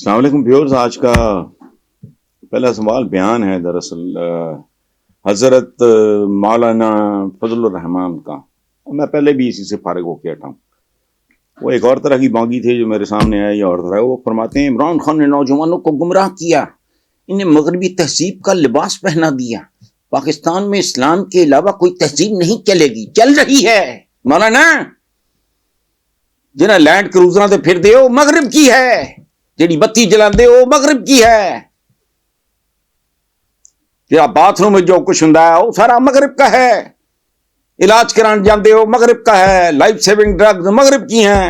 السلام علیکم ویورز. آج کا پہلا سوال بیان ہے دراصل حضرت مولانا فضل الرحمان کا. میں پہلے بھی اسی سے فارغ ہو کے ہٹا ہوں. وہ ایک اور طرح کی بانگی تھے جو میرے سامنے آئے اور طرح. وہ فرماتے ہیں عمران خان نے نوجوانوں کو گمراہ کیا, انہیں مغربی تہذیب کا لباس پہنا دیا, پاکستان میں اسلام کے علاوہ کوئی تہذیب نہیں چلے گی. چل رہی ہے مولانا, جنہیں لینڈ کروزر سے پھر دے وہ مغرب کی ہے, جیڑی بتی جلا دے وہ مغرب کی ہے, جہاں باتھ روم میں جو کچھ ہوں وہ سارا مغرب کا ہے, علاج کران جاندے ہو مغرب کا ہے, لائف سیونگ ڈرگز مغرب کی ہیں,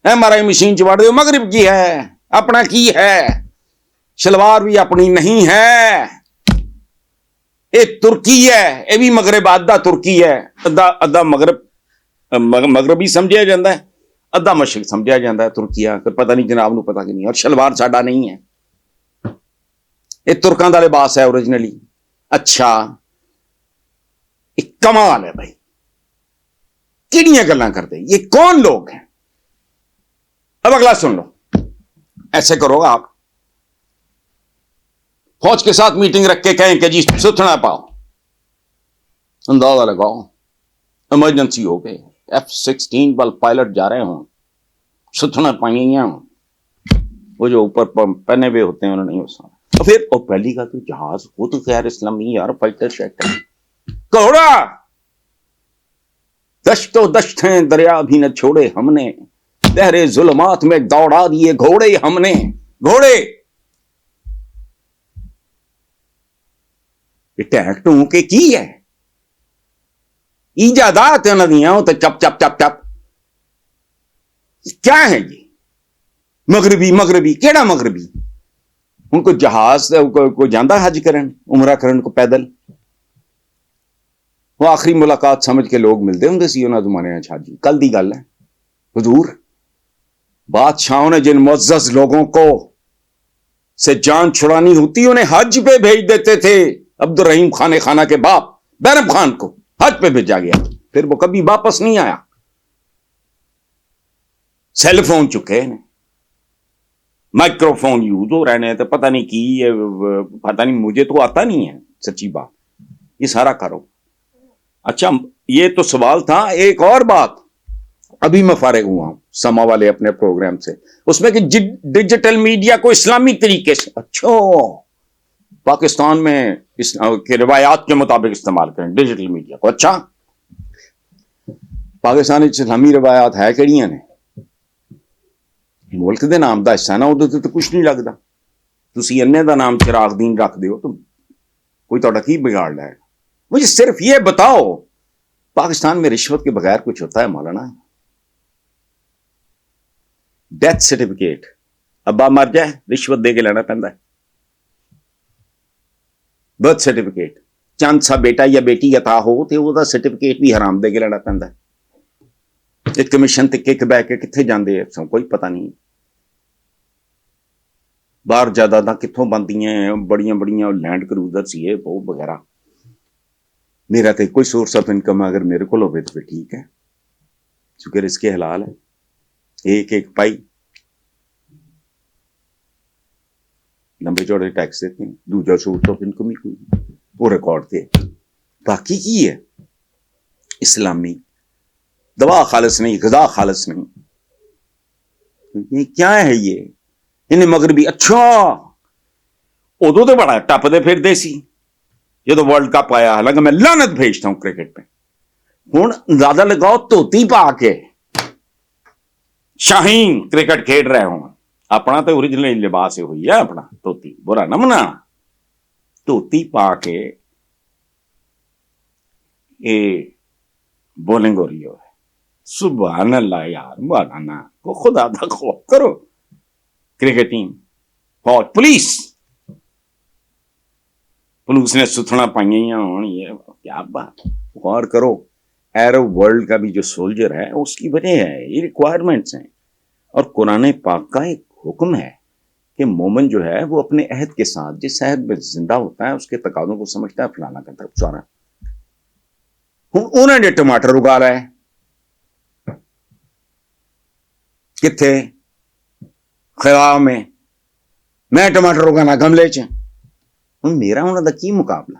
ایم آر آئی مشین چواڑ دے مغرب کی ہے, اپنا کی ہے, شلوار بھی اپنی نہیں ہے, یہ ترکی ہے, یہ بھی مغرب آدھا ترکی ہے, ادھا مغربی سمجھا جاتا ہے, ادھا مشرق سمجھا جاتا ہے ترکیہ. پتہ نہیں جناب نو پتہ کہ نہیں. اور شلوار ساڈا نہیں ہے, یہ ترکاں دا لباس ہے اوریجنلی. اچھا ایک کمال ہے بھائی, کیڑیاں گلاں کرتے, یہ کون لوگ ہیں؟ اب اگلا سن لو. ایسے کرو گا آپ, فوج کے ساتھ میٹنگ رکھ کے کہیں کہ جی ستنا پاؤ, اندازہ لگاؤ ایمرجنسی ہو گئے, F-16 بل پائلٹ جا رہے ہوں, ستنا پائیں ہوں, وہ جو اوپر پہنے ہوئے ہوتے ہیں انہوں نے نہیں. اور پھر اور پہلی کا تو جہاز وہ تو خیر اسلامی یار, فائٹر شیٹر کوڑا دشت و دشت ہیں دریا بھی نہ چھوڑے ہم نے, دہرے ظلمات میں دوڑا دیے گھوڑے ہم نے. گھوڑے ٹینک ٹوں کے کی ہے ایجادات انہوں نے, تو چپ چپ چپ چپ کیا ہے یہ مغربی. مغربی کیڑا مغربی؟ ان کو جہاز کو جاندہ حج کرن عمرہ کرن کو پیدل, وہ آخری ملاقات سمجھ کے لوگ ملتے ہوں سی انہوں زمانے حاجی. کل دی گل ہے حضور, بادشاہوں نے جن معزز لوگوں کو سے جان چھڑانی ہوتی انہیں حج پہ بھیج دیتے تھے. عبد الرحیم خانہ کے باپ بیرم خان کو حج پہ بھیجا گیا, پھر وہ کبھی واپس نہیں آیا. سیل فون چکے ہیں, مائکرو فون یوز ہو رہے ہیں, تو پتہ نہیں کی, پتہ نہیں, مجھے تو آتا نہیں ہے سچی بات, یہ سارا کرو. اچھا یہ تو سوال تھا. ایک اور بات, ابھی میں فارغ ہوا ہوں سما والے اپنے پروگرام سے, اس میں کہ ڈیجیٹل میڈیا کو اسلامی طریقے سے اچھا پاکستان میں کے روایات کے مطابق استعمال کریں ڈیجیٹل میڈیا کو. اچھا پاکستان اسلامی روایات ہے کہڑیاں نے؟ ملک دے نام دا حصہ نا, ادھر تو کچھ نہیں لگتا. تسی انے دا نام چراغ دین رکھ دیو تو کوئی توڑا کی بگاڑ لائے گا. مجھے صرف یہ بتاؤ پاکستان میں رشوت کے بغیر کچھ ہوتا ہے مولانا؟ ڈیتھ سرٹیفکیٹ ابا مر جائے رشوت دے کے لینا پہنتا ہے. برتھ سرٹیفکیٹ چند سا بیٹا یا بیٹی عطا ہو تو وہ سرٹیفکیٹ بھی حرام دے کے لینا پہنتا ہے. ایک کمیشن تے کک بہ کے کتنے جاندے ہیں کوئی پتہ نہیں. باہر جائیداداں کتوں بنتی ہیں, بڑیاں بڑیاں لینڈ کروزر سی وہ وغیرہ. میرا تو کوئی سورس آف انکم اگر میرے کو ہوئے تو پھر ٹھیک ہے, چونکہ اس کے حلال ہے. ایک ایک پائی لمبے چوڑے ٹیکس دیتے ہیں, دوجا سورس آف انکم ہی کوئی وہ ریکارڈ تھے. باقی کی ہے اسلامی دوا خالص نہیں, غذا خالص نہیں. یہ کیا ہے یہ انہیں مغربی؟ اچھا ادو تو بڑا ٹپ دے پھر دیسی جدو ورلڈ کپ آیا, حالانکہ میں لعنت بھیجتا ہوں کرکٹ پہ. ہوں زیادہ لگاؤ دھوتی پا کے شاہین کرکٹ کھیل رہے ہوں, اپنا تو اوریجنل لباس ہوئی ہے اپنا دھوتی, برا نہ منا. دھوتی پا کے یہ بولنگ ہو رہی ہو, سبحان اللہ یار, مولانا کو خدا دا خوف کرو. کرکٹ ٹیم فوج پولیس نے ستھنا پائیاں ہوں, یہ کیا بات غور کرو. ایرو ورلڈ کا بھی جو سولجر ہے اس کی وجہ ہے, یہ ریکوائرمنٹس ہیں. اور قرآن پاک کا ایک حکم ہے کہ مومن جو ہے وہ اپنے عہد کے ساتھ جس عہد میں زندہ ہوتا ہے اس کے تقاضوں کو سمجھتا ہے, فلانا کرتا ہے سارا. انہوں نے ٹماٹر اگا رہا ہے کتنے خلا میں, ਮੈਂ ਟਮਾਟਰ ਉਗਾਣਾ ਗਮਲੇ 'ਚ। ਹੁਣ ਮੇਰਾ ਉਹਨਾਂ ਦਾ ਕੀ ਮੁਕਾਬਲਾ।